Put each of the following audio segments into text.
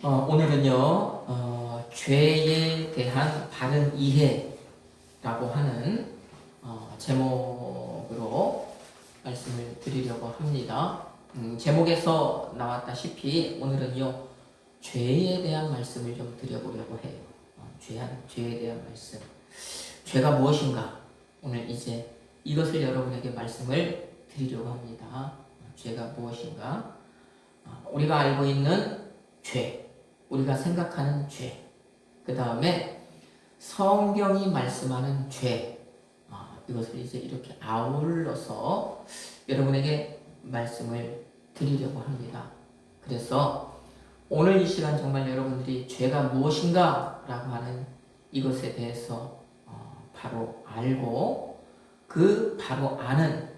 오늘은요, 죄에 대한 바른 이해라고 하는 제목으로 말씀을 드리려고 합니다. 제목에서 나왔다시피 오늘은요, 죄에 대한 말씀을 좀 드려보려고 해요. 죄에 대한 말씀. 죄가 무엇인가? 오늘 이제 이것을 여러분에게 말씀을 드리려고 합니다. 죄가 무엇인가? 우리가 알고 있는 죄. 우리가 생각하는 죄, 그 다음에 성경이 말씀하는 죄, 이것을 이제 이렇게 아울러서 여러분에게 말씀을 드리려고 합니다. 그래서 오늘 이 시간 정말 여러분들이 죄가 무엇인가 라고 하는 이것에 대해서 바로 알고 그 바로 아는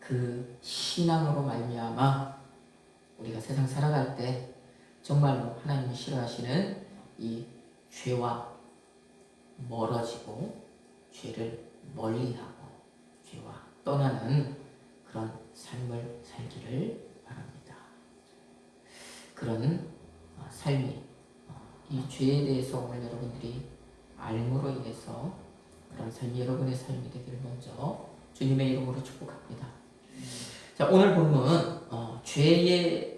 그 신앙으로 말미암아 우리가 세상 살아갈 때 정말로 하나님이 싫어하시는 이 죄와 멀어지고 죄를 멀리하고 죄와 떠나는 그런 삶을 살기를 바랍니다. 그런 삶이 이 죄에 대해서 오늘 여러분들이 알므로 인해서 그런 삶이 여러분의 삶이 되기를 먼저 주님의 이름으로 축복합니다. 자, 오늘 본문 죄에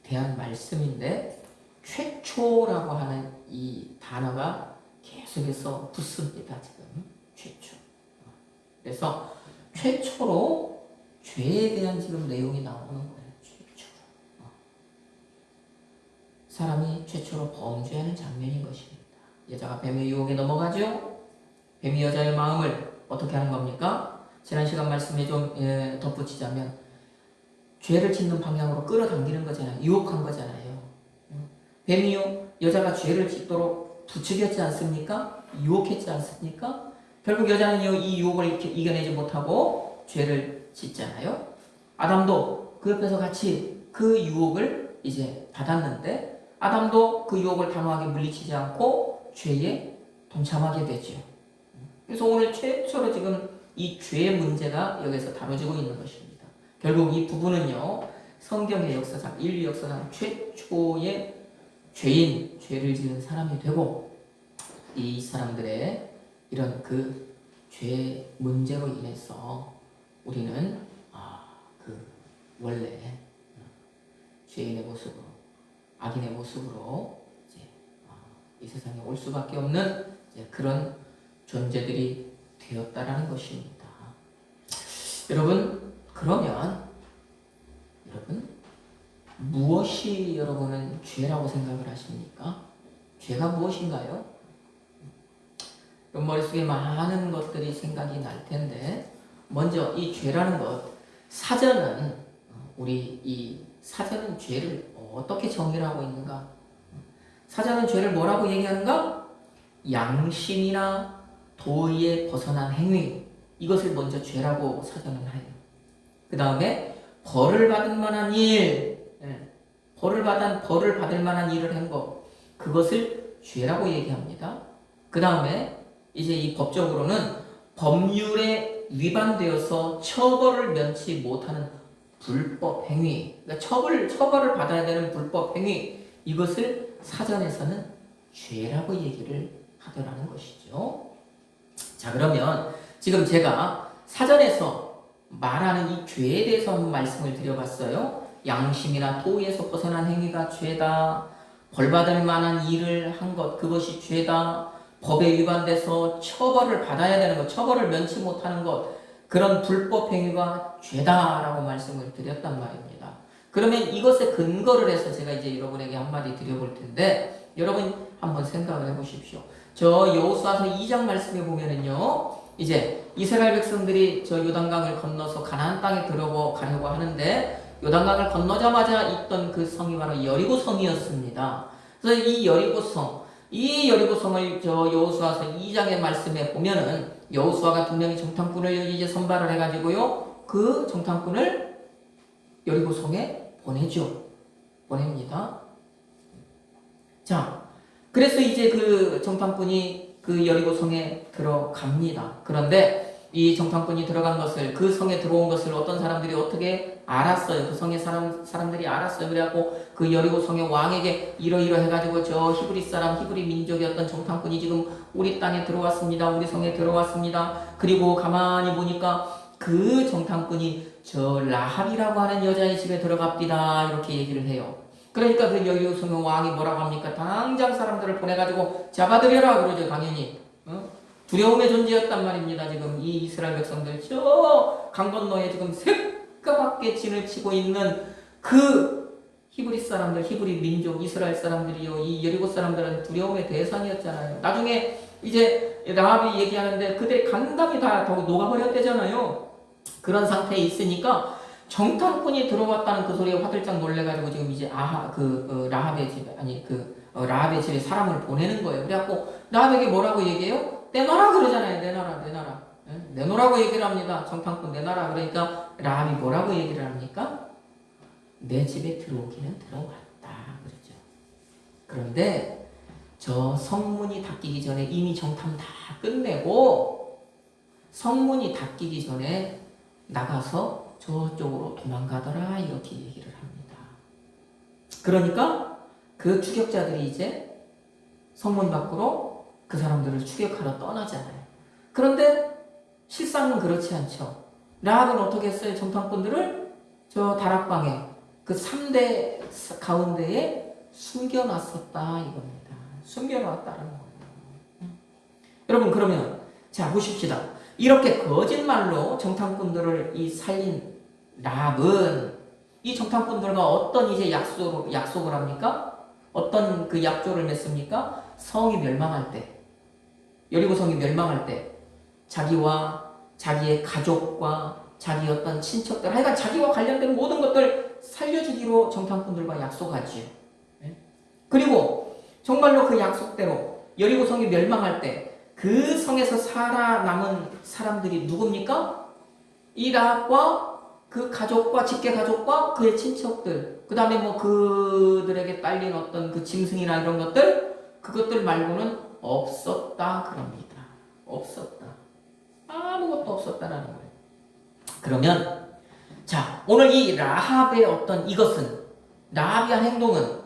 대한 말씀인데 최초라고 하는 이 단어가 계속해서 붙습니다. 지금 최초. 그래서 최초로 죄에 대한 지금 내용이 나오는 거예요. 최초로. 사람이 최초로 범죄하는 장면인 것입니다. 여자가 뱀의 유혹에 넘어가죠. 뱀이 여자의 마음을 어떻게 하는 겁니까? 지난 시간 말씀에 좀 덧붙이자면 죄를 짓는 방향으로 끌어당기는 거잖아요. 유혹한 거잖아요. 뱀이요, 여자가 죄를 짓도록 부추겼지 않습니까? 유혹했지 않습니까? 결국 여자는요, 이 유혹을 이겨내지 못하고 죄를 짓잖아요. 아담도 그 옆에서 같이 그 유혹을 이제 받았는데, 아담도 그 유혹을 단호하게 물리치지 않고 죄에 동참하게 되죠. 그래서 오늘 최초로 지금 이 죄의 문제가 여기서 다뤄지고 있는 것입니다. 결국 이 부분은요, 성경의 역사상, 인류 역사상 최초의 죄인, 죄를 지은 사람이 되고, 이 사람들의 이런 그 죄 문제로 인해서 우리는 그 원래 죄인의 모습으로, 악인의 모습으로 이제 이 세상에 올 수밖에 없는 이제 그런 존재들이 되었다라는 것입니다. 여러분, 그러면 여러분 무엇이 여러분은 죄라고 생각을 하십니까? 죄가 무엇인가요? 여러분 머릿속에 많은 것들이 생각이 날 텐데 먼저 이 죄라는 것, 사전은 이 사전은 죄를 어떻게 정의를 하고 있는가? 사전은 죄를 뭐라고 얘기하는가? 양심이나 도의에 벗어난 행위, 이것을 먼저 죄라고 사전은 해요. 그 다음에 벌을 받을 만한 일, 벌을 받을 만한 일을 한 것, 그것을 죄라고 얘기합니다. 그 다음에 이제 이 법적으로는 법률에 위반되어서 처벌을 면치 못하는 불법 행위, 그러니까 처벌을 받아야 되는 불법 행위, 이것을 사전에서는 죄라고 얘기를 하더라는 것이죠. 자, 그러면 지금 제가 사전에서 말하는 이 죄에 대해서 한번 말씀을 드려봤어요. 양심이나 도의에서 벗어난 행위가 죄다. 벌받을 만한 일을 한 것, 그것이 죄다. 법에 위반돼서 처벌을 받아야 되는 것, 처벌을 면치 못하는 것, 그런 불법 행위가 죄다라고 말씀을 드렸단 말입니다. 그러면 이것에 근거를 해서 제가 이제 여러분에게 한마디 드려볼 텐데, 여러분 한번 생각을 해보십시오. 저 여호수아서 2장 말씀에 보면은요, 이제 이스라엘 백성들이 저 요단강을 건너서 가나안 땅에 들어가려고 하는데 요단강을 건너자마자 있던 그 성이 바로 여리고성이었습니다. 그래서 이 여리고성을 저 여호수아서 2장의 말씀에 보면은 여호수아가 두 명의 정탐꾼을 이제 선발을 해가지고요, 그 정탐꾼을 여리고성에 보냅니다. 자, 그래서 이제 그 정탐꾼이 그 여리고성에 들어갑니다. 그런데 이 정탐꾼이 들어간 것을, 그 성에 들어온 것을 어떤 사람들이 어떻게 알았어요. 그 성의 사람들이 알았어요. 그래갖고 그 여리고 성의 왕에게 이러이러 해가지고 저 히브리 사람, 히브리 민족의 어떤 정탐꾼이 지금 우리 땅에 들어왔습니다. 우리 성에 들어왔습니다. 그리고 가만히 보니까 그 정탐꾼이 저 라합이라고 하는 여자의 집에 들어갑니다. 이렇게 얘기를 해요. 그러니까 그 여리고 성의 왕이 뭐라고 합니까? 당장 사람들을 보내가지고 잡아들여라 그러죠. 당연히. 두려움의 존재였단 말입니다. 지금 이 이스라엘 백성들 저 강 건너에 지금 새까맣게 진을 치고 있는 그 히브리 사람들, 히브리 민족, 이스라엘 사람들이요. 이 여리고 사람들은 두려움의 대상이었잖아요. 나중에 이제 라합이 얘기하는데 그들의 간담이 다 녹아버렸대잖아요. 그런 상태에 있으니까 정탐꾼이 들어왔다는 그 소리에 화들짝 놀래가지고 지금 이제 라합의 집에, 라합의 집에 사람을 보내는 거예요. 그래갖고 라합에게 뭐라고 얘기해요? 내놔라 그러잖아요. 내놔라. 내놓으라고 얘기를 합니다. 정탐꾼 내놔라. 그러니까 라합이 뭐라고 얘기를 합니까? 내 집에 들어오기는 들어왔다. 그러죠. 그런데 저 성문이 닫히기 전에 이미 정탐 다 끝내고 성문이 닫히기 전에 나가서 저쪽으로 도망가더라. 이렇게 얘기를 합니다. 그러니까 그 추격자들이 이제 성문 밖으로 그 사람들을 추격하러 떠나잖아요. 그런데 실상은 그렇지 않죠. 라합은 어떻게 했어요? 정탐꾼들을 저 다락방에 그 3대 가운데에 숨겨놨었다 이겁니다. 숨겨놨다는 거예요. 여러분 그러면 자 보십시다. 이렇게 거짓말로 정탐꾼들을 살린 라합은 이 정탐꾼들과 어떤 이제 약속을 합니까? 어떤 그 약조를 맺습니까? 성이 멸망할 때, 여리고 성이 멸망할 때 자기와 자기의 가족과 자기 어떤 친척들, 하여간 자기와 관련된 모든 것들 살려주기로 정탐꾼들과 약속하지요. 그리고 정말로 그 약속대로 여리고 성이 멸망할 때 그 성에서 살아남은 사람들이 누굽니까? 이 라합과 그 가족과 직계 가족과 그의 친척들, 그 다음에 뭐 그들에게 딸린 어떤 그 짐승이나 이런 것들, 그것들 말고는 없었다 그럽니다. 없었다. 아무것도 없었다라는 거예요. 그러면 자 오늘 이 라합의 어떤 이것은 라합이 한 행동은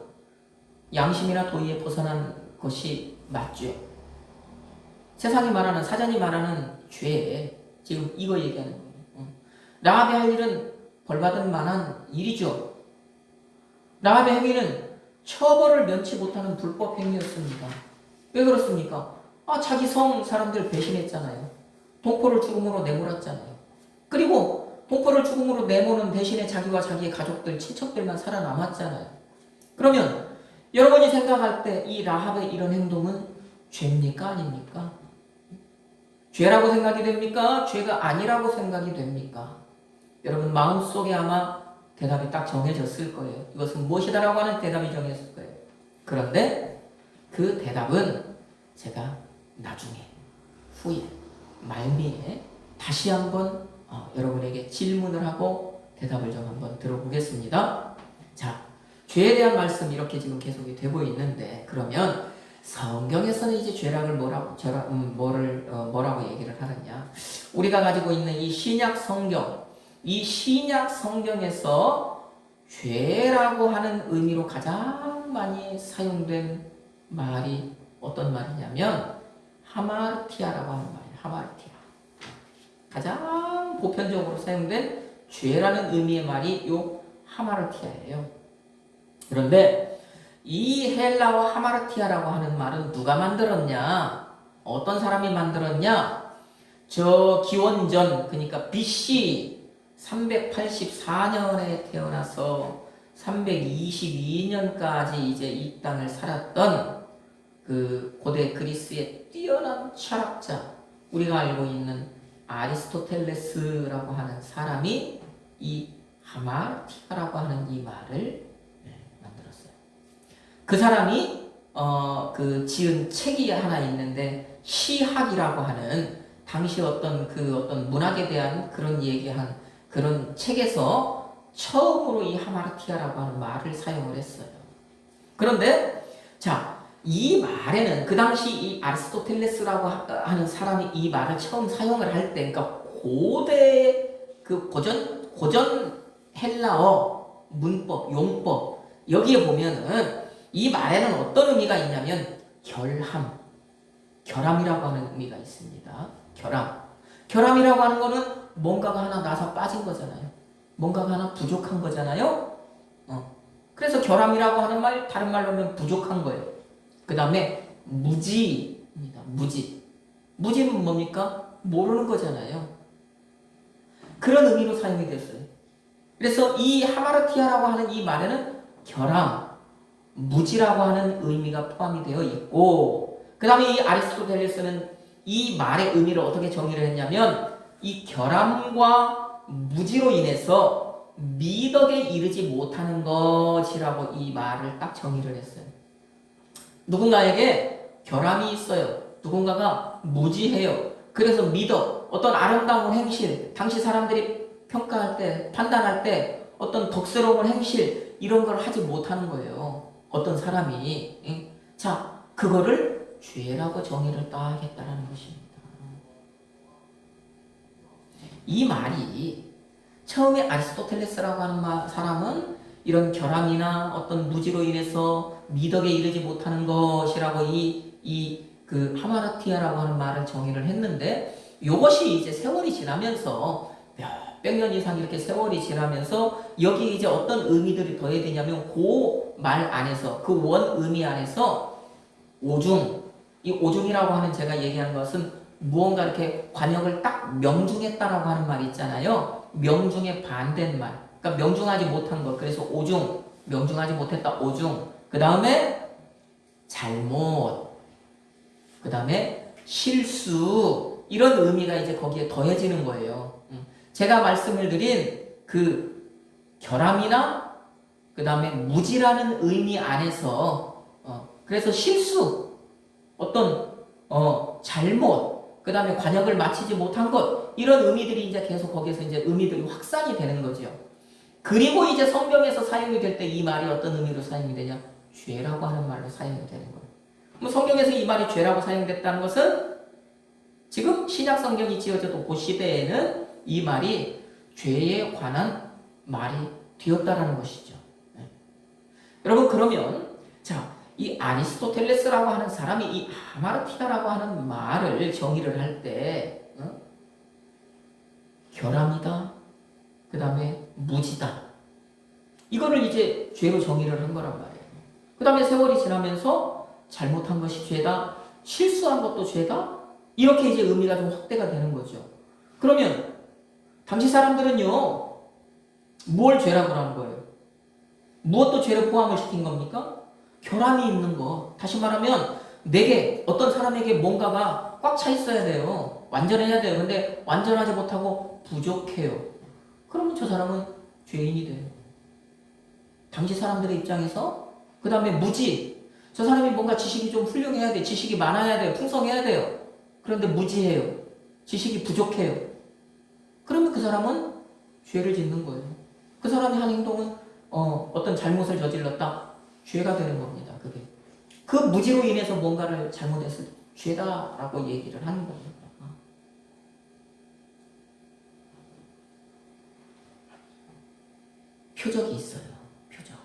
양심이나 도의에 벗어난 것이 맞죠. 세상이 말하는 사전이 말하는 죄 지금 이거 얘기하는 거예요. 라합의 할 일은 벌받을 만한 일이죠. 라합의 행위는 처벌을 면치 못하는 불법 행위였습니다. 왜 그렇습니까? 자기 성 사람들 배신했잖아요. 동포를 죽음으로 내몰았잖아요. 그리고 동포를 죽음으로 내모는 대신에 자기와 자기의 가족들, 친척들만 살아남았잖아요. 그러면 여러분이 생각할 때 이 라합의 이런 행동은 죄입니까? 아닙니까? 죄라고 생각이 됩니까? 죄가 아니라고 생각이 됩니까? 여러분 마음속에 아마 대답이 딱 정해졌을 거예요. 이것은 무엇이다라고 하는 대답이 정해졌을 거예요. 그런데 그 대답은 제가 나중에 후에 말미에 다시 한번 여러분에게 질문을 하고 대답을 좀 한번 들어보겠습니다. 자, 죄에 대한 말씀 이렇게 지금 계속이 되고 있는데 그러면 성경에서는 이제 죄락을 뭐라고 얘기를 하느냐? 우리가 가지고 있는 이 신약 성경에서 죄라고 하는 의미로 가장 많이 사용된 말이 어떤 말이냐면 하마르티아라고 하는 말이에요. 하마르티아. 가장 보편적으로 사용된 죄라는 의미의 말이 요 하마르티아예요. 그런데 이 헬라어 하마르티아라고 하는 말은 누가 만들었냐? 어떤 사람이 만들었냐? 저 기원전 그러니까 BC 384년에 태어나서 322년까지 이제 이 땅을 살았던 그 고대 그리스의 뛰어난 철학자, 우리가 알고 있는 아리스토텔레스라고 하는 사람이 이 하마르티아라고 하는 이 말을 만들었어요. 그 사람이 그 지은 책이 하나 있는데 시학이라고 하는 당시 어떤 문학에 대한 그런 얘기한 그런 책에서 처음으로 이 하마르티아라고 하는 말을 사용을 했어요. 그런데 자 이 말에는 그 당시 이 아리스토텔레스라고 하는 사람이 이 말을 처음 사용을 할 때, 그러니까 고대 그 고전 헬라어 문법, 용법 여기에 보면은 이 말에는 어떤 의미가 있냐면 결함이라고 하는 의미가 있습니다. 결함이라고 하는 거는 뭔가가 하나 나서 빠진 거잖아요. 뭔가가 하나 부족한 거잖아요. 그래서 결함이라고 하는 말, 다른 말로 하면 부족한 거예요. 그 다음에 무지입니다. 무지는 뭡니까? 모르는 거잖아요. 그런 의미로 사용이 됐어요. 그래서 이 하마르티아라고 하는 이 말에는 결함, 무지라고 하는 의미가 포함이 되어 있고, 그 다음에 이 아리스토텔레스는 이 말의 의미를 어떻게 정의를 했냐면, 이 결함과 무지로 인해서 미덕에 이르지 못하는 것이라고 이 말을 딱 정의를 했어요. 누군가에게 결함이 있어요. 누군가가 무지해요. 그래서 미덕, 어떤 아름다운 행실, 당시 사람들이 평가할 때, 판단할 때 어떤 덕스러운 행실 이런 걸 하지 못하는 거예요. 어떤 사람이. 자, 그거를 죄라고 정의를 딱 했다라는 것입니다. 이 말이 처음에 아리스토텔레스라고 하는 사람은 이런 결함이나 어떤 무지로 인해서 미덕에 이르지 못하는 것이라고 그 하마르티아라고 하는 말을 정의를 했는데, 이것이 이제 세월이 지나면서 몇백 년 이상 이렇게 세월이 지나면서 여기 이제 어떤 의미들이 더해지냐면 그 말 안에서, 그 원 의미 안에서 이 오중이라고 하는 제가 얘기하는 것은 무언가 이렇게 관역을 딱 명중했다라고 하는 말이 있잖아요. 명중에 반대인 말. 그러니까 명중하지 못한 것. 그래서 오중, 명중하지 못했다. 오중. 그 다음에 잘못. 그 다음에 실수. 이런 의미가 이제 거기에 더해지는 거예요. 제가 말씀을 드린 그 결함이나 그 다음에 무지라는 의미 안에서 그래서 실수, 어떤 잘못, 그 다음에 관역을 마치지 못한 것, 이런 의미들이 이제 계속 거기에서 이제 의미들이 확산이 되는 거죠. 그리고 이제 성경에서 사용이 될 때 이 말이 어떤 의미로 사용이 되냐? 죄라고 하는 말로 사용이 되는 거예요. 그럼 성경에서 이 말이 죄라고 사용됐다는 것은 지금 신약 성경이 지어져도 그 시대에는 이 말이 죄에 관한 말이 되었다라는 것이죠. 네. 여러분, 그러면 자, 이 아리스토텔레스라고 하는 사람이 이 하마르티아라고 하는 말을 정의를 할 때 결함이다, 그 다음에 무지다, 이거를 이제 죄로 정의를 한 거란 말이에요. 그 다음에 세월이 지나면서 잘못한 것이 죄다, 실수한 것도 죄다, 이렇게 이제 의미가 좀 확대가 되는 거죠. 그러면 당시 사람들은요, 뭘 죄라고 하는 거예요? 무엇도 죄를 포함을 시킨 겁니까? 결함이 있는 거. 다시 말하면 내게, 어떤 사람에게 뭔가가 꽉 차 있어야 돼요. 완전해야 돼요. 근데 완전하지 못하고 부족해요. 그러면 저 사람은 죄인이 돼요. 당시 사람들의 입장에서. 그 다음에 무지. 저 사람이 뭔가 지식이 좀 훌륭해야 돼. 지식이 많아야 돼요. 풍성해야 돼요. 그런데 무지해요. 지식이 부족해요. 그러면 그 사람은 죄를 짓는 거예요. 그 사람이 한 행동은 어떤 잘못을 저질렀다. 죄가 되는 겁니다. 그게. 그 무지로 인해서 뭔가를 잘못했을 때 죄다라고 얘기를 하는 겁니다. 표적이 있어요. 표적.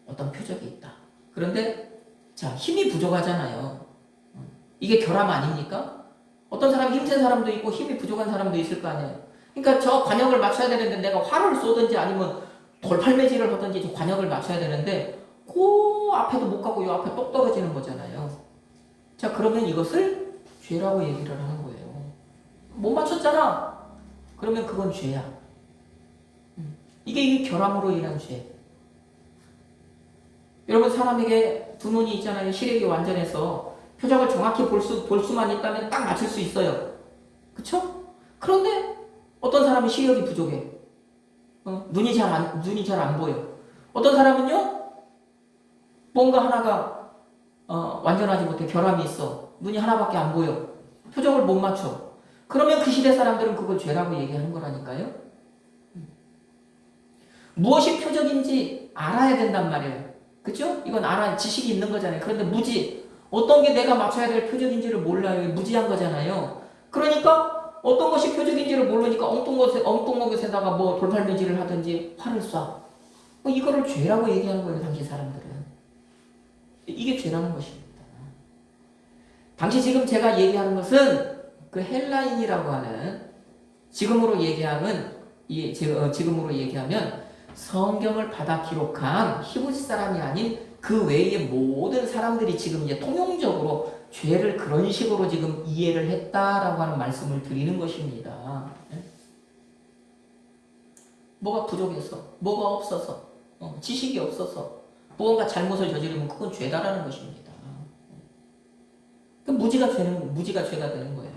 어떤 표적이 있다. 그런데 자, 힘이 부족하잖아요. 이게 결함 아닙니까? 어떤 사람이 힘센 사람도 있고 힘이 부족한 사람도 있을 거 아니에요. 그러니까 저 관역을 맞춰야 되는데 내가 화를 쏘든지 아니면 돌팔매질을 하든지 관역을 맞춰야 되는데 그 앞에도 못 가고 이 앞에 똑 떨어지는 거잖아요. 자, 그러면 이것을 죄라고 얘기를 하는 거예요. 못 맞췄잖아. 그러면 그건 죄야. 이게 이 결함으로 인한 죄. 여러분, 사람에게 두 눈이 있잖아요. 시력이 완전해서 표적을 정확히 볼 수만 있다면 딱 맞출 수 있어요. 그쵸? 그런데 어떤 사람은 시력이 부족해. 눈이 잘 안 보여. 어떤 사람은요, 뭔가 하나가 완전하지 못해. 결함이 있어. 눈이 하나밖에 안 보여. 표적을 못 맞춰. 그러면 그 시대 사람들은 그걸 죄라고 얘기하는 거라니까요. 무엇이 표적인지 알아야 된단 말이에요. 그죠? 이건 지식이 있는 거잖아요. 그런데 무지. 어떤 게 내가 맞춰야 될 표적인지를 몰라요. 무지한 거잖아요. 그러니까 어떤 것이 표적인지를 모르니까 엉뚱한 것에다가 뭐 돌팔매질을 하든지 화를 쏴. 이거를 죄라고 얘기하는 거예요, 당시 사람들은. 이게 죄라는 것입니다. 당시 지금 제가 얘기하는 것은 그 헬라인이라고 하는 지금으로 얘기하면 성경을 받아 기록한 히브리 사람이 아닌 그 외의 모든 사람들이 지금 이제 통용적으로 죄를 그런 식으로 지금 이해를 했다라고 하는 말씀을 드리는 것입니다. 뭐가 부족해서, 뭐가 없어서, 지식이 없어서, 무언가 잘못을 저지르면 그건 죄다라는 것입니다. 그 무지가 죄가 되는 거예요.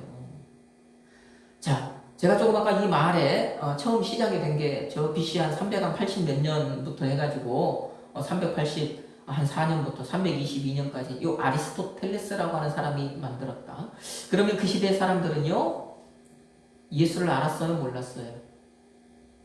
자, 제가 조금 아까 이 말에 처음 시작이 된 게 저 BC 한 380 몇 년부터 해가지고 380 한 4년부터 322년까지 요 아리스토텔레스라고 하는 사람이 만들었다. 그러면 그 시대 사람들은요 예수를 알았어요, 몰랐어요?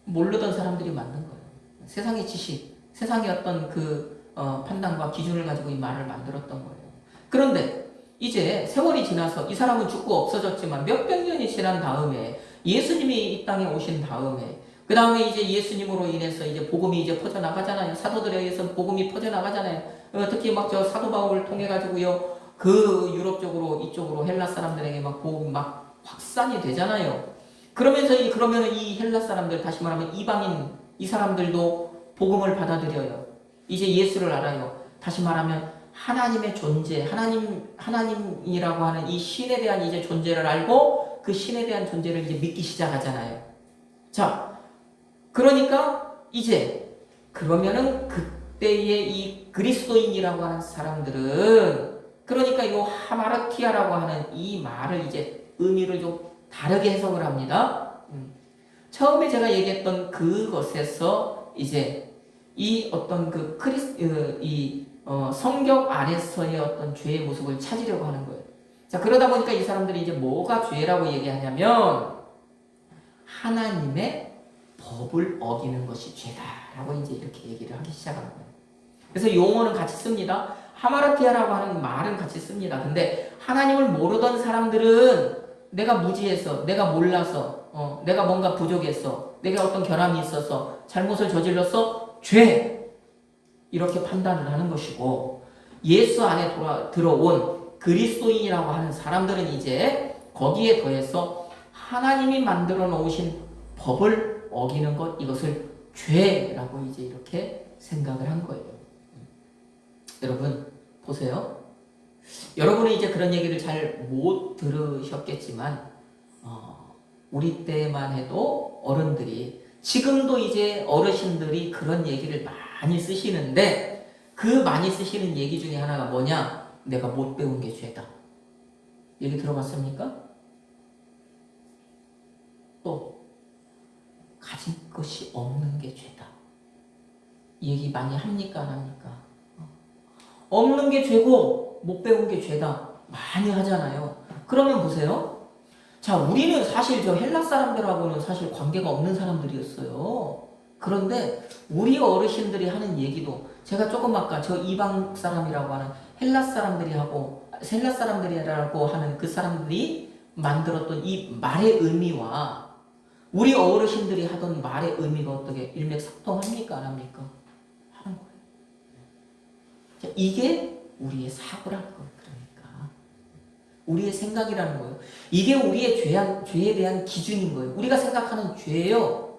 모르던 사람들이 만든 거예요. 세상의 지식, 세상의 어떤 그 판단과 기준을 가지고 이 말을 만들었던 거예요. 그런데 이제 세월이 지나서 이 사람은 죽고 없어졌지만 몇백 년이 지난 다음에 예수님이 이 땅에 오신 다음에 그 다음에 이제 예수님으로 인해서 이제 복음이 이제 퍼져나가잖아요. 사도들에 의해서 복음이 퍼져나가잖아요. 특히 막 저 사도 바울을 통해 가지고요 그 유럽 쪽으로 이쪽으로 헬라 사람들에게 막 복음이 막 확산이 되잖아요. 그러면은 이 헬라 사람들, 다시 말하면 이방인 이 사람들도 복음을 받아들여요. 이제 예수를 알아요. 다시 말하면 하나님의 존재, 하나님이라고 하는 이 신에 대한 이제 존재를 알고 그 신에 대한 존재를 이제 믿기 시작하잖아요. 자, 그러니까 이제 그러면은 그때의 이 그리스도인이라고 하는 사람들은 그러니까 이 하마르티아라고 하는 이 말을 이제 의미를 좀 다르게 해석을 합니다. 처음에 제가 얘기했던 그것에서 이제 이 어떤 그 성경 안에서의 어떤 죄의 모습을 찾으려고 하는 거예요. 자, 그러다 보니까 이 사람들이 이제 뭐가 죄라고 얘기하냐면 하나님의 법을 어기는 것이 죄다라고 이제 이렇게 얘기를 하기 시작하는 거예요. 그래서 용어는 같이 씁니다. 하마르티아라고 하는 말은 같이 씁니다. 근데 하나님을 모르던 사람들은 내가 무지해서, 내가 몰라서, 내가 뭔가 부족해서, 내가 어떤 결함이 있어서 잘못을 저질러서 죄 이렇게 판단을 하는 것이고 예수 안에 들어온 그리스도인이라고 하는 사람들은 이제 거기에 더해서 하나님이 만들어 놓으신 법을 어기는 것 이것을 죄라고 이제 이렇게 생각을 한 거예요. 여러분 보세요. 여러분은 이제 그런 얘기를 잘 못 들으셨겠지만 우리 때만 해도 어른들이 지금도 이제 어르신들이 그런 얘기를 많이 쓰시는데 그 많이 쓰시는 얘기 중에 하나가 뭐냐? 내가 못 배운 게 죄다. 얘기 들어봤습니까? 또 가진 것이 없는 게 죄다. 얘기 많이 합니까? 안 합니까? 없는 게 죄고 못 배운 게 죄다. 많이 하잖아요. 그러면 보세요. 자, 우리는 사실 저 헬라 사람들하고는 사실 관계가 없는 사람들이었어요. 그런데 우리 어르신들이 하는 얘기도 제가 조금 아까 저 이방 사람이라고 하는 헬라 사람들이라고 하는 그 사람들이 만들었던 이 말의 의미와 우리 어르신들이 하던 말의 의미가 어떻게 일맥상통합니까? 안 합니까? 하는 거예요. 자, 이게 우리의 사고라는 거예요. 그러니까 우리의 생각이라는 거예요. 이게 우리의 죄에 대한 기준인 거예요. 우리가 생각하는 죄예요.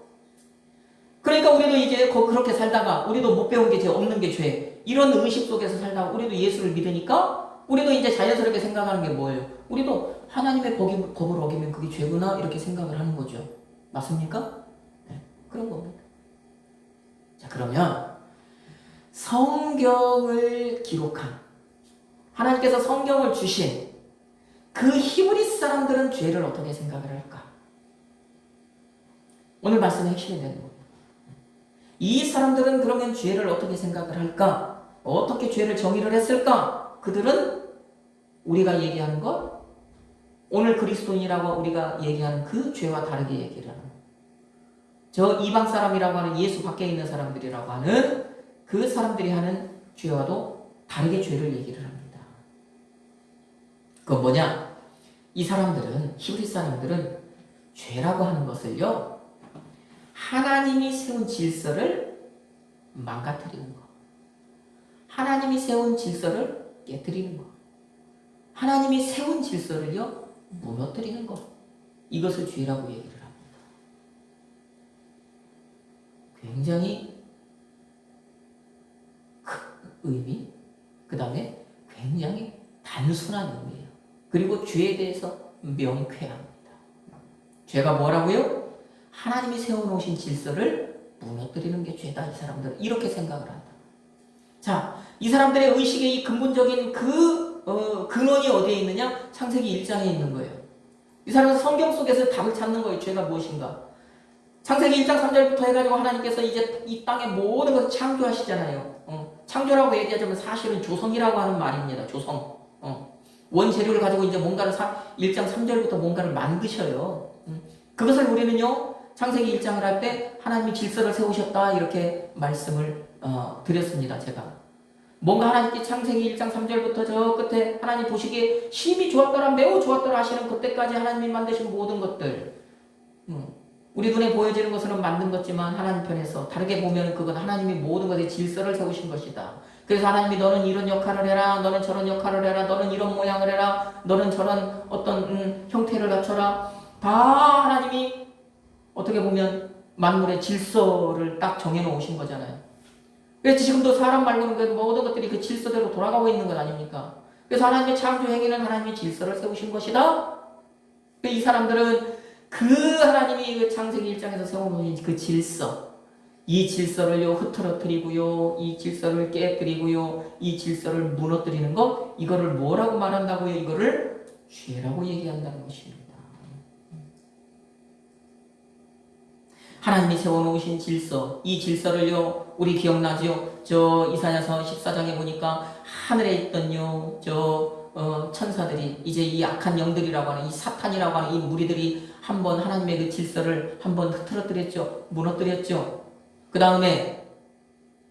그러니까 우리도 이제 그렇게 살다가 우리도 못 배운 게 죄, 없는 게 죄. 이런 의식 속에서 살다가 우리도 예수를 믿으니까 우리도 이제 자연스럽게 생각하는 게 뭐예요? 우리도 하나님의 법을 어기면 그게 죄구나 이렇게 생각을 하는 거죠. 맞습니까? 네, 그런 겁니다. 자, 그러면 성경을 기록한 하나님께서 성경을 주신 그 히브리 사람들은 죄를 어떻게 생각을 할까? 오늘 말씀의 핵심이 되는 겁니다. 이 사람들은 그러면 죄를 어떻게 생각을 할까? 어떻게 죄를 정의를 했을까? 그들은 우리가 얘기하는 것, 오늘 그리스도인이라고 우리가 얘기하는 그 죄와 다르게 얘기를 하는 거예요. 저 이방 사람이라고 하는 예수 밖에 있는 사람들이라고 하는 그 사람들이 하는 죄와도 다르게 죄를 얘기를 합니다. 그건 뭐냐? 이 사람들은, 히브리 사람들은 죄라고 하는 것을요, 하나님이 세운 질서를 망가뜨리는 거. 하나님이 세운 질서를 깨뜨리는 거. 하나님이 세운 질서를요, 무너뜨리는 거. 이것을 죄라고 얘기를 합니다. 굉장히 큰 의미, 그 다음에 굉장히 단순한 의미예요. 그리고 죄에 대해서 명쾌합니다. 죄가 뭐라고요? 하나님이 세워놓으신 질서를 무너뜨리는 게 죄다. 이 사람들은 이렇게 생각을 한다. 자, 이 사람들의 의식의 이 근본적인 근원이 어디에 있느냐? 창세기 1장에 있는 거예요. 이 사람은 성경 속에서 답을 찾는 거예요. 죄가 무엇인가? 창세기 1장 3절부터 해가지고 하나님께서 이제 이 땅의 모든 것을 창조하시잖아요. 창조라고 얘기하자면 사실은 조성이라고 하는 말입니다. 조성. 원재료를 가지고 이제 뭔가를 1장 3절부터 뭔가를 만드셔요. 그것을 우리는요, 창세기 1장을 할 때 하나님이 질서를 세우셨다 이렇게 말씀을 드렸습니다. 제가 뭔가 하나님께 창세기 1장 3절부터 저 끝에 하나님 보시기에 심히 좋았더라, 매우 좋았더라 하시는 그때까지 하나님이 만드신 모든 것들, 우리 눈에 보여지는 것은 만든 것지만 하나님 편에서 다르게 보면 그건 하나님이 모든 것에 질서를 세우신 것이다. 그래서 하나님이 너는 이런 역할을 해라, 너는 저런 역할을 해라, 너는 이런 모양을 해라, 너는 저런 어떤 형태를 갖춰라. 다 하나님이 어떻게 보면 만물의 질서를 딱 정해놓으신 거잖아요. 그래서 지금도 사람 말고는 그 모든 것들이 그 질서대로 돌아가고 있는 것 아닙니까? 그래서 하나님의 창조 행위는 하나님의 질서를 세우신 것이다. 이 사람들은 그 하나님이 그 창세기 1장에서 세워놓은 그 질서, 이 질서를요 흐트러뜨리고요, 이 질서를 깨뜨리고요, 이 질서를 무너뜨리는 것, 이거를 뭐라고 말한다고요? 이거를 죄라고 얘기한다는 것입니다. 하나님이 세워놓으신 질서, 이 질서를요, 우리 기억나죠? 저 이사야서 14장에 보니까 하늘에 있던요, 천사들이, 이제 이 악한 영들이라고 하는, 이 사탄이라고 하는 이 무리들이 한번 하나님의 그 질서를 한번 흐트러뜨렸죠. 무너뜨렸죠. 그 다음에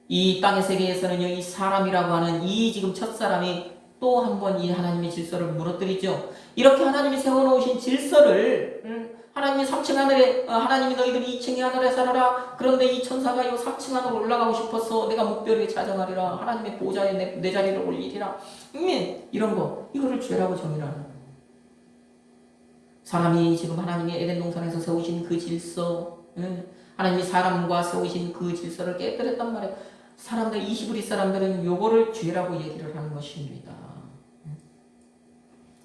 이 땅의 세계에서는요, 이 사람이라고 하는 이 지금 첫 사람이 또 한번 이 하나님의 질서를 무너뜨리죠. 이렇게 하나님이 세워놓으신 질서를, 하나님이 3층 하늘에, 하나님이 너희들이 2층의 하늘에 살아라. 그런데 이 천사가 이 3층 하늘로 올라가고 싶어서 내가 목별에 자정하리라. 하나님의 보좌에 내 자리를 올리리라. 이런 거, 이거를 죄라고 정의를 하는 거예요. 사람이 지금 하나님이 에덴 동산에서 세우신 그 질서, 하나님이 사람과 세우신 그 질서를 깨뜨렸단 말이에요. 사람들, 이 히브리 사람들은 요거를 죄라고 얘기를 하는 것입니다.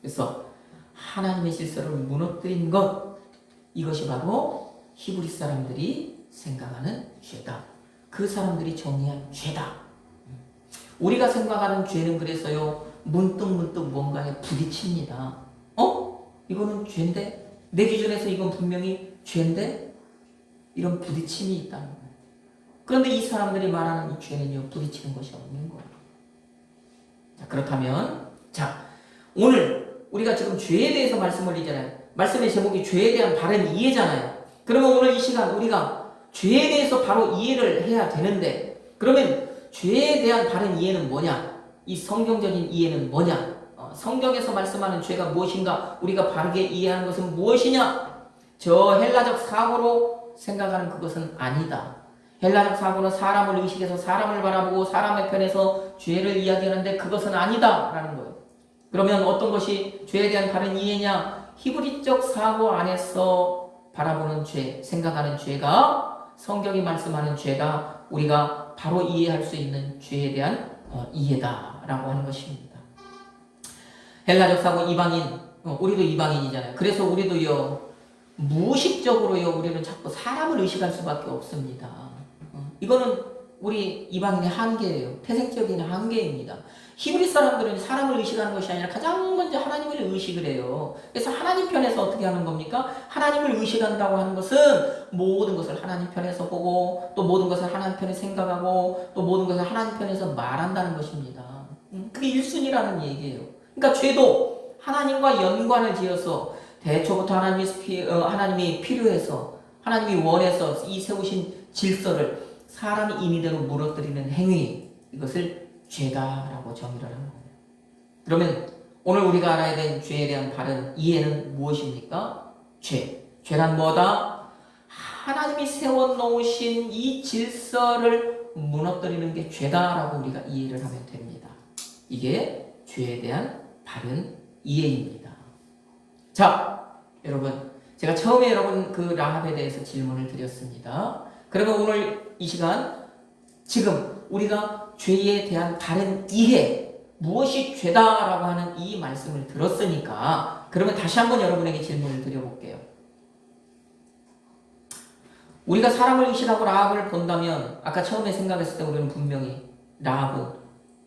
그래서 하나님의 질서를 무너뜨린 것, 이것이 바로 히브리 사람들이 생각하는 죄다. 그 사람들이 정의한 죄다. 우리가 생각하는 죄는 그래서요, 문득 뭔가에 부딪힙니다. 이거는 죄인데? 내 기준에서 이건 분명히 죄인데? 이런 부딪힘이 있다는 거예요. 그런데 이 사람들이 말하는 이 죄는요, 부딪히는 것이 없는 거예요. 자, 그렇다면, 오늘 우리가 지금 죄에 대해서 말씀을 드리잖아요. 말씀의 제목이 죄에 대한 바른 이해잖아요. 그러면 오늘 이 시간 우리가 죄에 대해서 바로 이해를 해야 되는데, 그러면 죄에 대한 바른 이해는 뭐냐? 이 성경적인 이해는 뭐냐? 성경에서 말씀하는 죄가 무엇인가? 우리가 바르게 이해하는 것은 무엇이냐? 저 헬라적 사고로 생각하는 그것은 아니다. 헬라적 사고는 사람을 의식해서 사람을 바라보고 사람의 편에서 죄를 이야기하는데 그것은 아니다 라는 거예요. 그러면 어떤 것이 죄에 대한 바른 이해냐? 히브리적 사고 안에서 바라보는 죄, 생각하는 죄가, 성경이 말씀하는 죄가 우리가 바로 이해할 수 있는 죄에 대한 이해다라고 하는 것입니다. 헬라적 사고 이방인, 우리도 이방인이잖아요. 그래서 우리도요, 무의식적으로요, 우리는 자꾸 사람을 의식할 수밖에 없습니다. 이거는 우리 이방인의 한계예요. 태생적인 한계입니다. 히브리 사람들은 사람을 의식하는 것이 아니라 가장 먼저 하나님을 의식을 해요. 그래서 하나님 편에서 어떻게 하는 겁니까? 하나님을 의식한다고 하는 것은 모든 것을 하나님 편에서 보고, 또 모든 것을 하나님 편에 생각하고, 또 모든 것을 하나님 편에서 말한다는 것입니다. 그게 1순위라는 얘기예요. 그러니까 죄도 하나님과 연관을 지어서 대초부터 하나님이 필요해서, 하나님이 원해서 이 세우신 질서를 사람이 임의대로 무너뜨리는 행위, 이것을 죄다라고 정의를 하는 거예요. 그러면 오늘 우리가 알아야 될 죄에 대한 바른 이해는 무엇입니까? 죄란 뭐다? 하나님이 세워놓으신 이 질서를 무너뜨리는 게 죄다라고 우리가 이해를 하면 됩니다. 이게 죄에 대한 바른 이해입니다. 자, 여러분, 제가 처음에 여러분 그 라합에 대해서 질문을 드렸습니다. 그러면 오늘 이 시간 지금 우리가 죄에 대한 바른 이해, 무엇이 죄다라고 하는 이 말씀을 들었으니까 그러면 다시 한번 여러분에게 질문을 드려볼게요. 우리가 사람을 의식하고 라합을 본다면 아까 처음에 생각했을 때 우리는 분명히 라합은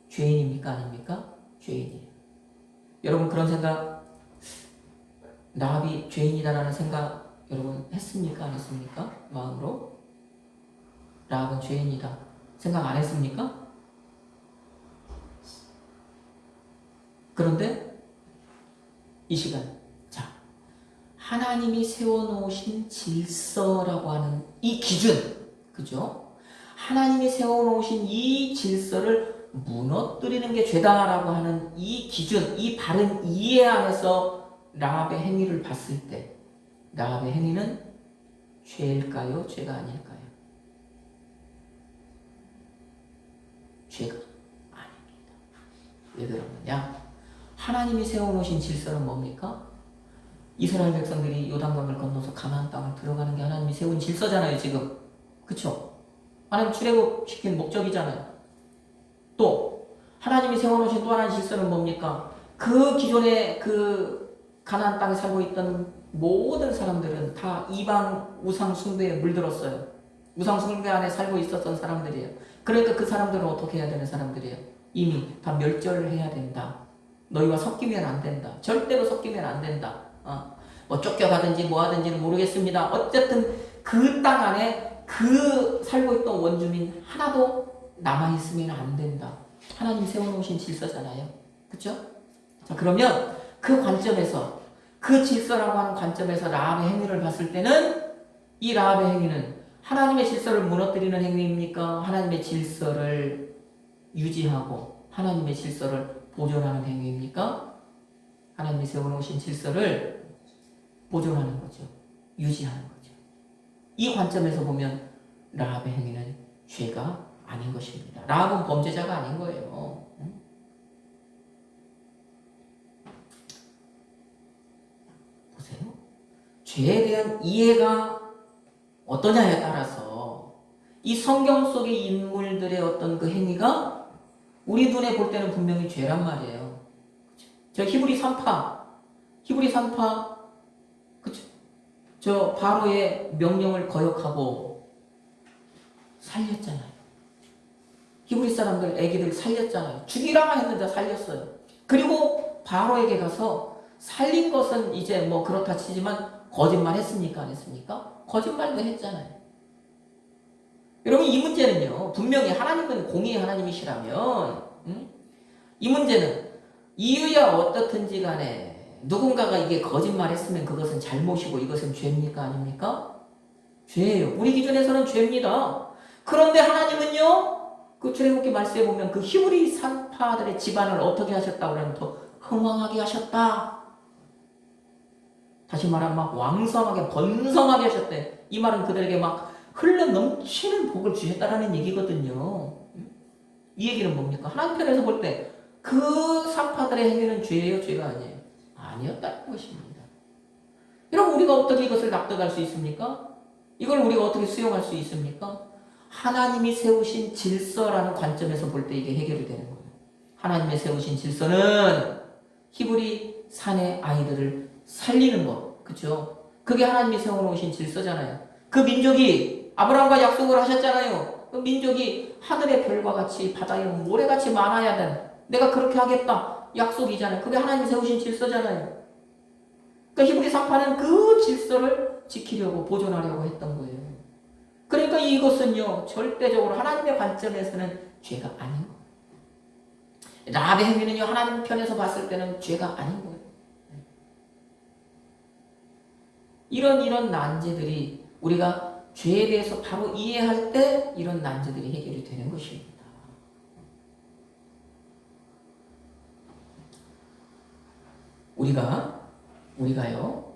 죄인입니까? 아닙니까? 죄인이에요. 여러분 그런 생각, 라합이 죄인이다라는 생각 여러분 했습니까? 안 했습니까? 마음으로? 라합은 죄인이다 생각 안 했습니까? 그런데 이 시간, 자, 하나님이 세워놓으신 질서라고 하는 이 기준, 그죠? 하나님이 세워놓으신 이 질서를 무너뜨리는 게 죄다라고 하는 이 기준, 이 바른 이해 안에서 라합의 행위를 봤을 때 라합의 행위는 죄일까요? 죄가 아닐까요? 죄가 아닙니다. 왜 그러느냐? 하나님이 세워놓으신 질서는 뭡니까? 이스라엘 백성들이 요단강을 건너서 가나안 땅을 들어가는 게 하나님이 세운 질서잖아요, 지금. 그쵸? 하나님 출애굽시킨 목적이잖아요. 또 하나님이 세워놓으신 또 하나의 질서는 뭡니까? 그 기존에 그 가나안 땅에 살고 있던 모든 사람들은 다 이방 우상 숭배에 물들었어요. 우상 숭배 안에 살고 있었던 사람들이에요. 그러니까 그 사람들은 어떻게 해야 되는 사람들이에요? 이미 다 멸절해야 된다. 너희와 섞이면 안 된다. 절대로 섞이면 안 된다. 뭐 쫓겨가든지 뭐 하든지는 모르겠습니다. 어쨌든 그 땅 안에 그 살고 있던 원주민 하나도 남아있으면 안 된다. 하나님 세워놓으신 질서잖아요. 그쵸? 자, 그러면 그 관점에서, 그 질서라고 하는 관점에서 라합의 행위를 봤을 때는 이 라합의 행위는 하나님의 질서를 무너뜨리는 행위입니까? 하나님의 질서를 유지하고 하나님의 질서를 보존하는 행위입니까? 하나님이 세워놓으신 질서를 보존하는 거죠. 유지하는 거죠. 이 관점에서 보면 라합의 행위는 죄가 아닌 것입니다. 라합은 범죄자가 아닌 거예요. 보세요. 죄에 대한 이해가 어떠냐에 따라서 이 성경 속의 인물들의 어떤 그 행위가 우리 눈에 볼 때는 분명히 죄란 말이에요. 저 히브리 3파, 그쵸? 저 바로의 명령을 거역하고 살렸잖아요. 히브리 사람들, 애기들 살렸잖아요. 죽이라 했는데 살렸어요. 그리고 바로에게 가서 살린 것은 이제 뭐 그렇다 치지만 거짓말 했습니까? 안 했습니까? 거짓말도 했잖아요. 여러분 이 문제는요, 분명히 하나님은 공의의 하나님이시라면 이 문제는 이유야 어떻든지 간에 누군가가 이게 거짓말했으면 그것은 잘못이고 이것은 죄입니까? 아닙니까? 죄예요. 우리 기준에서는 죄입니다. 그런데 하나님은요, 그 출애굽기 말씀에 보면 그 히브리 산파들의 집안을 어떻게 하셨다고 그러면 더 흥왕하게 하셨다. 다시 말하면 막 왕성하게 번성하게 하셨대. 이 말은 그들에게 막 흘러 넘치는 복을 주셨다라는 얘기거든요. 이 얘기는 뭡니까? 하나님 편에서 볼 때 그 산파들의 행위는 죄예요, 죄가 아니에요? 아니었다는 것입니다. 여러분 우리가 어떻게 이것을 납득할 수 있습니까? 이걸 우리가 어떻게 수용할 수 있습니까? 하나님이 세우신 질서라는 관점에서 볼 때 이게 해결이 되는 거예요. 하나님이 세우신 질서는 히브리 산의 아이들을 살리는 것, 그렇죠? 그게 하나님이 세워놓으신 질서잖아요. 그 민족이 아브라함과 약속을 하셨잖아요. 그 민족이 하늘의 별과 같이 바다의 모래같이 많아야 된다. 내가 그렇게 하겠다. 약속이잖아요. 그게 하나님이 세우신 질서잖아요. 그러니까 히브리 산파는 그 질서를 지키려고 보존하려고 했던 거예요. 그러니까 이것은요, 절대적으로 하나님의 관점에서는 죄가 아닌 거예요. 라합의 행위는요, 하나님 편에서 봤을 때는 죄가 아닌 거예요. 이런 난제들이 우리가 죄에 대해서 바로 이해할 때 이런 난제들이 해결이 되는 것입니다. 우리가요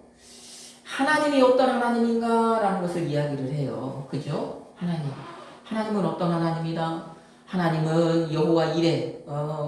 하나님이 어떤 하나님인가라는 것을 이야기를 해요. 그죠? 하나님은 어떤 하나님이다. 하나님은 여호와 이레,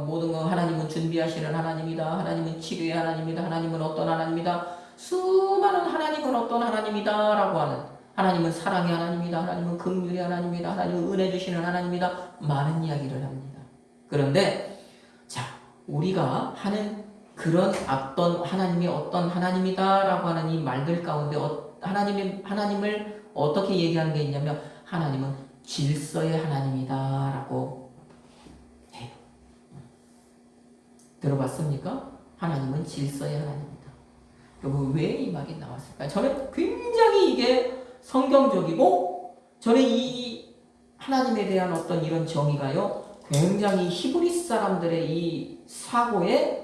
모든 거 하나님은 준비하시는 하나님이다. 하나님은 치료의 하나님이다. 하나님은 어떤 하나님이다. 수많은 하나님은 어떤 하나님이다라고 하는, 하나님은 사랑의 하나님이다. 하나님은 긍휼의 하나님이다. 하나님은 은혜 주시는 하나님이다. 많은 이야기를 합니다. 그런데 자, 우리가 하는 그런 어떤 하나님이 어떤 하나님이다라고 하는 이 말들 가운데 하나님을 어떻게 얘기하는 게 있냐면 하나님은 질서의 하나님이다라고 해요. 들어봤습니까? 하나님은 질서의 하나님이다. 여러분 왜 이 말이 나왔을까요? 저는 굉장히 이게 성경적이고 저는 이 하나님에 대한 어떤 이런 정의가요 굉장히 히브리 사람들의 이 사고에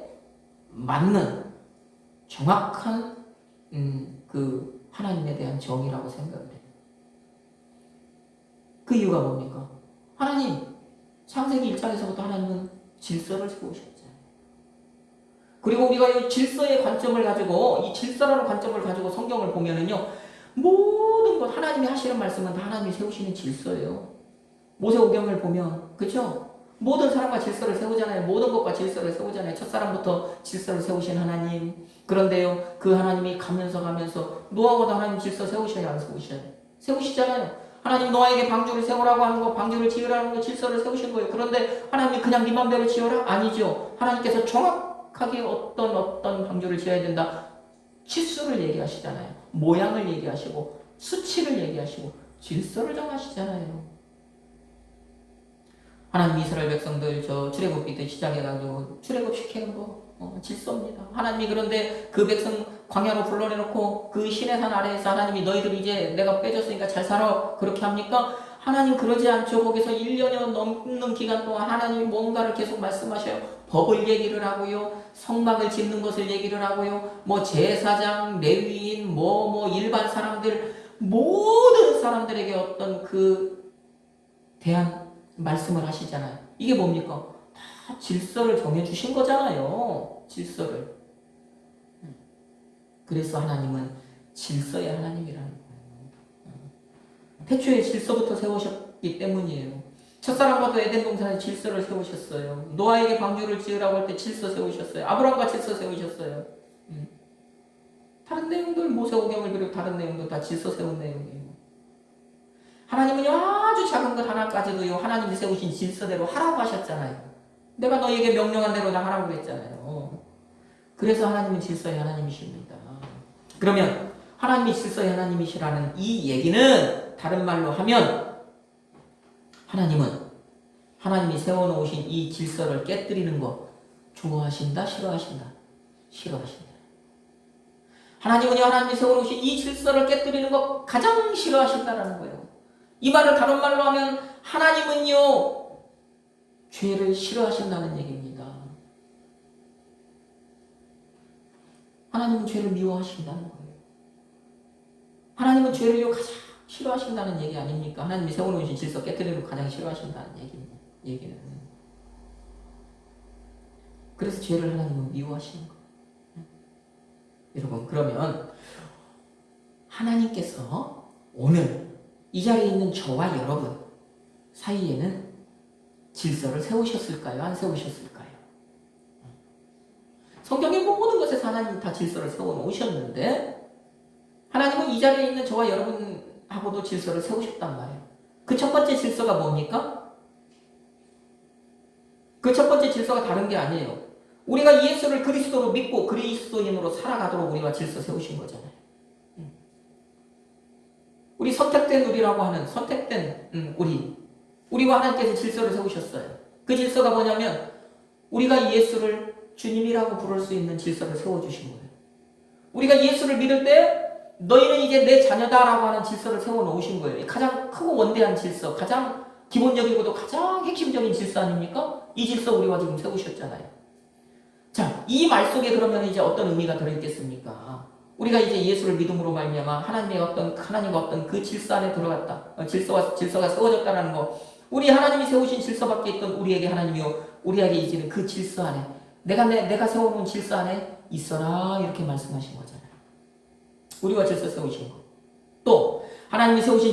맞는 정확한 그 하나님에 대한 정의라고 생각을 해요. 그 이유가 뭡니까? 하나님, 창세기 1장에서부터 하나님은 질서를 세우셨잖아요. 그리고 우리가 이 질서의 관점을 가지고, 이 질서라는 관점을 가지고 성경을 보면은요, 모든 것, 하나님이 하시는 말씀은 다 하나님이 세우시는 질서예요. 모세오경을 보면, 그쵸? 모든 사람과 질서를 세우잖아요. 모든 것과 질서를 세우잖아요. 첫사람부터 질서를 세우신 하나님. 그런데요, 그 하나님이 가면서 노아보다 하나님 질서 세우셔야 안 세우셔야 세우시잖아요. 하나님 노아에게 방주를 세우라고 하는 거, 방주를 지으라는 거, 질서를 세우신 거예요. 그런데 하나님이 그냥 네 맘대로 지어라? 아니죠. 하나님께서 정확하게 어떤 방주를 지어야 된다. 치수를 얘기하시잖아요. 모양을 얘기하시고, 수치를 얘기하시고, 질서를 정하시잖아요. 하나님 이스라엘 백성들 출애굽기 때 시작해가지고 출애굽시키는 거 질서입니다. 하나님이 그런데 그 백성 광야로 불러내놓고 그 시내 산 아래에서 하나님이 너희들 이제 내가 빼줬으니까 잘 살아 그렇게 합니까? 하나님 그러지 않죠. 거기서 1년여 넘는 기간 동안 하나님이 뭔가를 계속 말씀하셔요. 법을 얘기를 하고요. 성막을 짓는 것을 얘기를 하고요. 뭐 제사장, 레위인, 일반 사람들 모든 사람들에게 어떤 그 대한 말씀을 하시잖아요. 이게 뭡니까? 다 질서를 정해주신 거잖아요. 질서를. 그래서 하나님은 질서의 하나님이라는 거예요. 태초에 질서부터 세우셨기 때문이에요. 첫사람과도 에덴 동산에 질서를 세우셨어요. 노아에게 방주를 지으라고 할 때 질서 세우셨어요. 아브라함과 질서 세우셨어요. 다른 내용들 모세오경을 비롯 다른 내용도 다 질서 세운 내용이에요. 하나님은요 아주 작은 것 하나까지도요 하나님이 세우신 질서대로 하라고 하셨잖아요. 내가 너에게 명령한 대로 다 하라고 했잖아요. 그래서 하나님은 질서의 하나님이십니다. 그러면 하나님이 질서의 하나님이시라는 이 얘기는 다른 말로 하면 하나님이 세워놓으신 이 질서를 깨뜨리는 거 좋아하신다? 싫어하신다? 싫어하신다. 하나님이 세워놓으신 이 질서를 깨뜨리는 거 가장 싫어하신다라는 거예요. 이 말을 다른 말로 하면 하나님은요 죄를 싫어하신다는 얘기입니다. 하나님은 죄를 미워하신다는 거예요. 하나님은 죄를요 가장 싫어하신다는 얘기 아닙니까? 하나님이 세워놓으신 질서 깨뜨리는 거 가장 싫어하신다는 얘기는. 그래서 죄를 하나님은 미워하시는 거예요. 여러분 그러면 하나님께서 오늘 이 자리에 있는 저와 여러분 사이에는 질서를 세우셨을까요? 안 세우셨을까요? 성경의 모든 것에서 하나님이 다 질서를 세워놓으셨는데 하나님은 이 자리에 있는 저와 여러분하고도 질서를 세우셨단 말이에요. 그 첫 번째 질서가 뭡니까? 그 첫 번째 질서가 다른 게 아니에요. 우리가 예수를 그리스도로 믿고 그리스도인으로 살아가도록 우리가 질서 세우신 거잖아요. 우리 선택된 우리라고 하는 선택된 우리와 하나님께서 질서를 세우셨어요. 그 질서가 뭐냐면 우리가 예수를 주님이라고 부를 수 있는 질서를 세워주신 거예요. 우리가 예수를 믿을 때 너희는 이제 내 자녀다라고 하는 질서를 세워놓으신 거예요. 가장 크고 원대한 질서, 가장 기본적이고도 가장 핵심적인 질서 아닙니까? 이 질서 우리와 지금 세우셨잖아요. 자, 이 말 속에 그러면 이제 어떤 의미가 들어있겠습니까? 우리가 이제 예수를 믿음으로 말미암아 하나님과 어떤 그 질서 안에 들어갔다. 질서가 세워졌다는 거. 우리 하나님이 세우신 질서밖에 있던 우리에게 하나님이요. 우리에게 이제는 그 질서 안에 내가 세워놓은 질서 안에 있어라 이렇게 말씀하신 거잖아요. 우리가 질서 세우신 거. 또 하나님이 세우신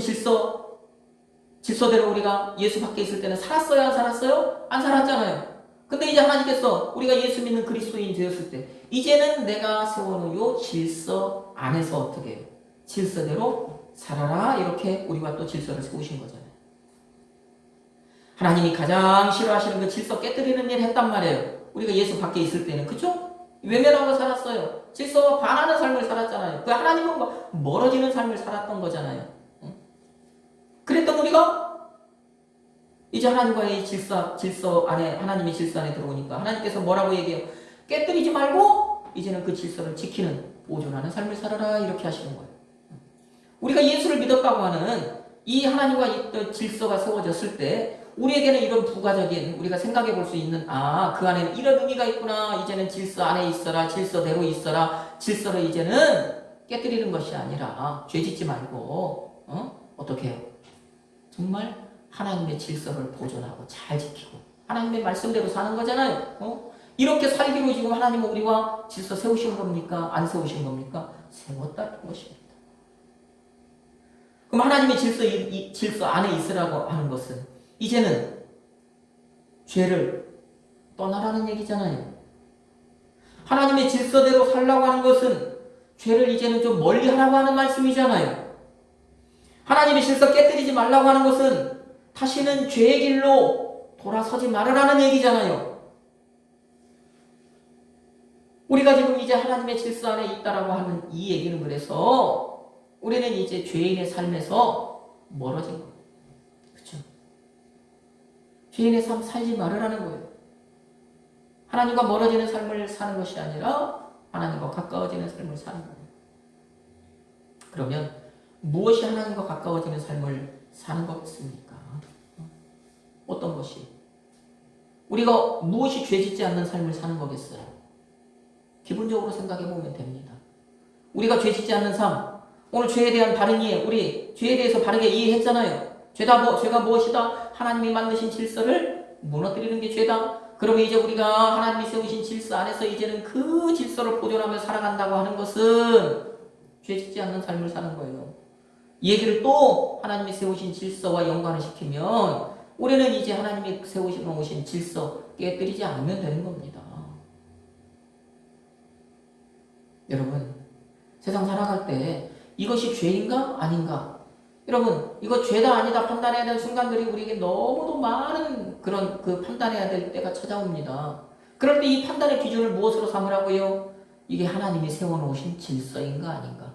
질서대로 우리가 예수 밖에 있을 때는 살았어요? 안 살았어요? 안 살았잖아요. 근데 이제 하나님께서 우리가 예수 믿는 그리스도인 되었을 때 이제는 내가 세워놓은 요 질서 안에서 어떻게 해요? 질서대로 살아라 이렇게 우리가 또 질서를 세우신 거잖아요. 하나님이 가장 싫어하시는 그 질서 깨뜨리는 일 했단 말이에요. 우리가 예수 밖에 있을 때는. 그쵸? 외면하고 살았어요. 질서와 반하는 삶을 살았잖아요. 그 하나님과 멀어지는 삶을 살았던 거잖아요. 그랬던 우리가 이제 하나님과의 질서 안에, 하나님의 질서 안에 들어오니까 하나님께서 뭐라고 얘기해요? 깨뜨리지 말고 이제는 그 질서를 지키는, 보존하는 삶을 살아라 이렇게 하시는 거예요. 우리가 예수를 믿었다고 하는 이 하나님과 이 질서가 세워졌을 때 우리에게는 이런 부가적인, 우리가 생각해 볼 수 있는, 그 안에는 이런 의미가 있구나. 이제는 질서 안에 있어라. 질서대로 있어라. 질서를 이제는 깨뜨리는 것이 아니라 죄 짓지 말고 어떻게 해요? 정말 하나님의 질서를 보존하고 잘 지키고 하나님의 말씀대로 사는 거잖아요. 이렇게 살기로 지금 하나님은 우리와 질서 세우신 겁니까? 안 세우신 겁니까? 세웠다는 것입니다. 그럼 하나님의 질서 안에 있으라고 하는 것은 이제는 죄를 떠나라는 얘기잖아요. 하나님의 질서대로 살라고 하는 것은 죄를 이제는 좀 멀리 하라고 하는 말씀이잖아요. 하나님의 질서 깨뜨리지 말라고 하는 것은 다시는 죄의 길로 돌아서지 말으라는 얘기잖아요. 우리가 지금 이제 하나님의 질서 안에 있다라고 하는 이 얘기는 그래서 우리는 이제 죄인의 삶에서 멀어진 거예요. 그렇죠? 죄인의 삶 살지 말으라는 거예요. 하나님과 멀어지는 삶을 사는 것이 아니라 하나님과 가까워지는 삶을 사는 거예요. 그러면 무엇이 하나님과 가까워지는 삶을 사는 거겠습니까? 어떤 것이? 우리가 무엇이 죄짓지 않는 삶을 사는 거겠어요? 기본적으로 생각해 보면 됩니다. 우리가 죄짓지 않는 삶, 오늘 죄에 대한 바른 이해, 우리 죄에 대해서 바르게 이해했잖아요. 죄가 무엇이다? 하나님이 만드신 질서를 무너뜨리는 게 죄다. 그러면 이제 우리가 하나님이 세우신 질서 안에서 이제는 그 질서를 보존하며 살아간다고 하는 것은 죄짓지 않는 삶을 사는 거예요. 이 얘기를 또 하나님이 세우신 질서와 연관을 시키면 우리는 이제 하나님이 세우신 질서 깨뜨리지 않으면 되는 겁니다. 여러분, 세상 살아갈 때 이것이 죄인가 아닌가? 여러분, 이거 죄다 아니다 판단해야 되는 순간들이 우리에게 너무도 많은 그런 판단해야 될 때가 찾아옵니다. 그럴 때 이 판단의 기준을 무엇으로 삼으라고요? 이게 하나님이 세워놓으신 질서인가 아닌가?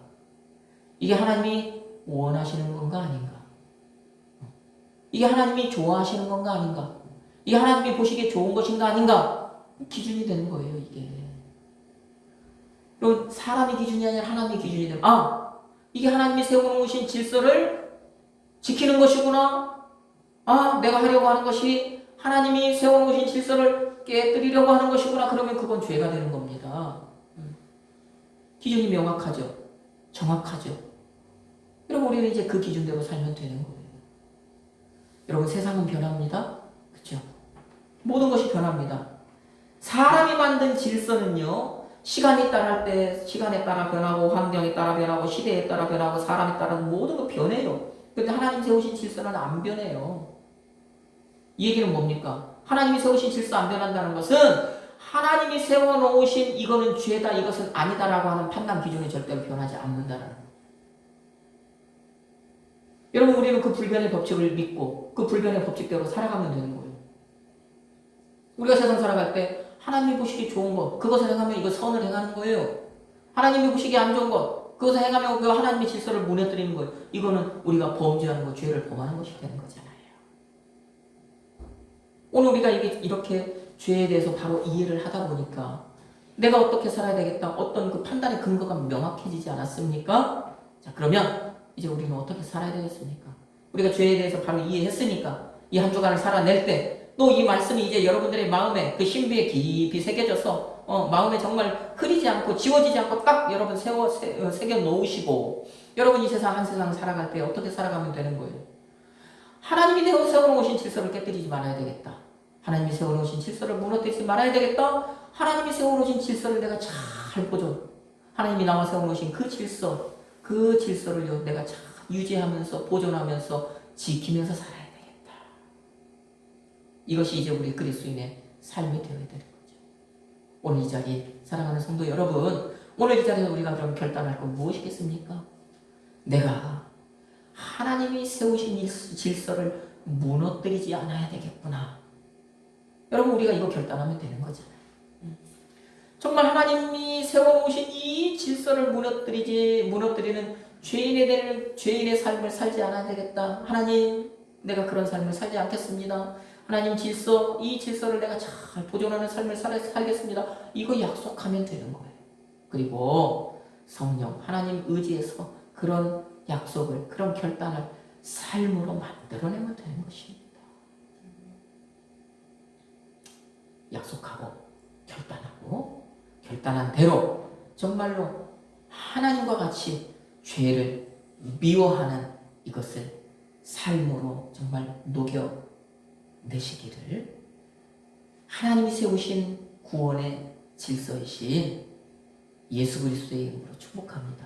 이게 하나님이 원하시는 건가 아닌가? 이게 하나님이 좋아하시는 건가 아닌가? 이게 하나님이 보시기에 좋은 것인가 아닌가? 기준이 되는 거예요, 이게. 그리고 사람의 기준이 아니라 하나님의 기준이 되는, 이게 하나님이 세워놓으신 질서를 지키는 것이구나. 내가 하려고 하는 것이 하나님이 세워놓으신 질서를 깨뜨리려고 하는 것이구나. 그러면 그건 죄가 되는 겁니다. 기준이 명확하죠. 정확하죠. 여러분, 우리는 이제 그 기준대로 살면 되는 거예요. 여러분, 세상은 변합니다. 그렇죠? 모든 것이 변합니다. 사람이 만든 질서는요, 시간에 따라 변하고, 환경에 따라 변하고, 시대에 따라 변하고, 사람에 따라 모든 거 변해요. 근데 하나님 세우신 질서는 안 변해요. 이 얘기는 뭡니까? 하나님이 세우신 질서 안 변한다는 것은 하나님이 세워놓으신 이거는 죄다, 이것은 아니다라고 하는 판단 기준이 절대로 변하지 않는다라는 거예요. 여러분, 우리는 그 불변의 법칙을 믿고 그 불변의 법칙대로 살아가면 되는 거예요. 우리가 세상 살아갈 때 하나님이 보시기 좋은 것, 그것을 행하면 이거 선을 행하는 거예요. 하나님이 보시기 안 좋은 것, 그것을 행하면 그 하나님의 질서를 무너뜨리는 거예요. 이거는 우리가 범죄하는 것, 죄를 범하는 것이 되는 거잖아요. 오늘 우리가 이렇게 죄에 대해서 바로 이해를 하다 보니까 내가 어떻게 살아야 되겠다, 어떤 그 판단의 근거가 명확해지지 않았습니까? 자, 그러면 이제 우리는 어떻게 살아야 되겠습니까? 우리가 죄에 대해서 바로 이해했으니까 이 한 주간을 살아낼 때 또 이 말씀이 이제 여러분들의 마음에 그 신비에 깊이 새겨져서 마음에 정말 흐리지 않고 지워지지 않고 딱 여러분 새겨 놓으시고 여러분 이 한 세상 살아갈 때 어떻게 살아가면 되는 거예요? 하나님이 세워놓으신 질서를 깨뜨리지 말아야 되겠다. 하나님이 세워놓으신 질서를 무너뜨리지 말아야 되겠다. 하나님이 세워놓으신 질서를 내가 잘 보존, 하나님이 나와 세워놓으신 그 질서를 내가 잘 유지하면서 보존하면서 지키면서 살아야 되겠다. 이것이 이제 우리 그리스도인의 삶이 되어야 되는 거죠. 오늘 이 자리 사랑하는 성도 여러분, 오늘 이 자리에서 우리가 그럼 결단할 건 무엇이겠습니까? 내가 하나님이 세우신 질서를 무너뜨리지 않아야 되겠구나. 여러분, 우리가 이거 결단하면 되는 거잖아요. 정말 하나님이 세워놓으신 이 질서를 무너뜨리는 죄인의 삶을 살지 않아야 되겠다. 하나님, 내가 그런 삶을 살지 않겠습니다. 하나님 이 질서를 내가 잘 보존하는 삶을 살겠습니다. 이거 약속하면 되는 거예요. 그리고 성령, 하나님 의지해서 그런 약속을, 그런 결단을 삶으로 만들어내면 되는 것입니다. 약속하고 결단한 대로 정말로 하나님과 같이 죄를 미워하는 이것을 삶으로 정말 녹여내시기를 하나님이 세우신 구원의 질서이신 예수 그리스도의 이름으로 축복합니다.